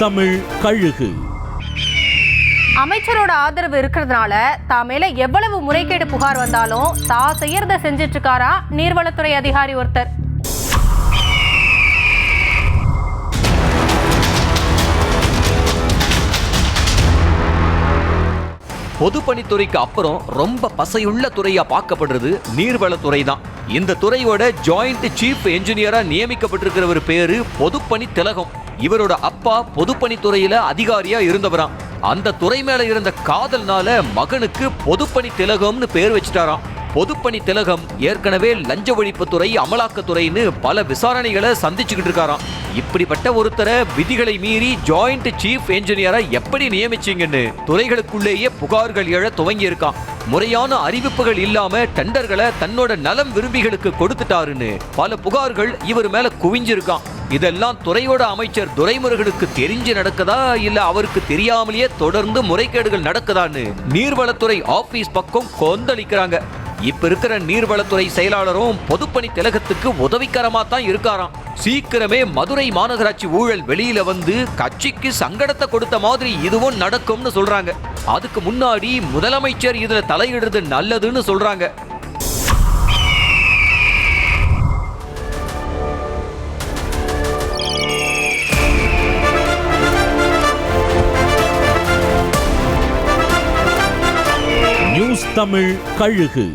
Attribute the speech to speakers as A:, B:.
A: தமிழ் கழுகு.
B: அமைச்சரோட ஆதரவு இருக்கிறதுனால தான் மேல எவ்வளவு முறைகேடு புகார் வந்தாலும் தான் செய்யறத செஞ்சிட்டு இருக்காரா நீர்வளத்துறை அதிகாரி ஒருத்தர்.
C: பொதுப்பணித்துறைக்கு அப்புறம் ரொம்ப பசையுள்ள துறையா பார்க்கப்படுறது நீர்வளத்துறை தான். இந்த துறையோட ஜாயிண்ட் சீஃப் என்ஜினியரா நியமிக்கப்பட்டிருக்கிற ஒரு பேரு பொதுப்பணி திலகம். இவரோட அப்பா பொதுப்பணித்துறையில அதிகாரியா இருந்தவராம். அந்த துறை மேல இருந்த காதல்னால மகனுக்கு பொதுப்பணி திலகம்னு பேர் வச்சுட்டாராம். பொதுப்பணி திலகம் ஏற்கனவே லஞ்ச ஒழிப்புத்துறை, அமலாக்கத்துறைன்னு பல விசாரணைகளை சந்திச்சுக்கிட்டு இருக்காராம். இப்படிப்பட்ட ஒருத்தரை விதிகளை மீறி ஜாயிண்ட் சீஃப் என்ஜினியரா எப்படி நியமிச்சீங்கன்னு துறைகளுக்குள்ளேயே புகார்கள் எழ துவங்கி இருக்கான். முறையான அறிவிப்புகள் இல்லாம டெண்டர்களை தன்னோட நலம் விரும்பிகளுக்கு கொடுத்துட்டாருன்னு பல புகார்கள் இவர் மேல குவிஞ்சிருக்கான். இதெல்லாம் துறையோட அமைச்சர் துரைமுருகனுக்கு தெரிஞ்சு நடக்குதா இல்ல அவருக்கு தெரியாமலேயே தொடர்ந்து முறைகேடுகள் நடக்குதான்னு நீர்வளத்துறை ஆபீஸ் பக்கம் கொந்தளிக்கிறாங்க. இப்ப இருக்கிற நீர்வளத்துறை செயலாளரும் பொதுப்பணி திலகத்துக்கு உதவிகரமா தான் இருக்காராம். சீக்கிரமே மதுரை மாநகராட்சி ஊழல் வெளியில வந்து கட்சிக்கு சங்கடத்தை கொடுத்த மாதிரி இதுவும் நடக்கும்னு சொல்றாங்க. அதுக்கு முன்னாடி முதலமைச்சர் இதுல தலையிடுறது நல்லதுன்னு சொல்றாங்க.
A: நியூஸ் தமிழ் கழுகு.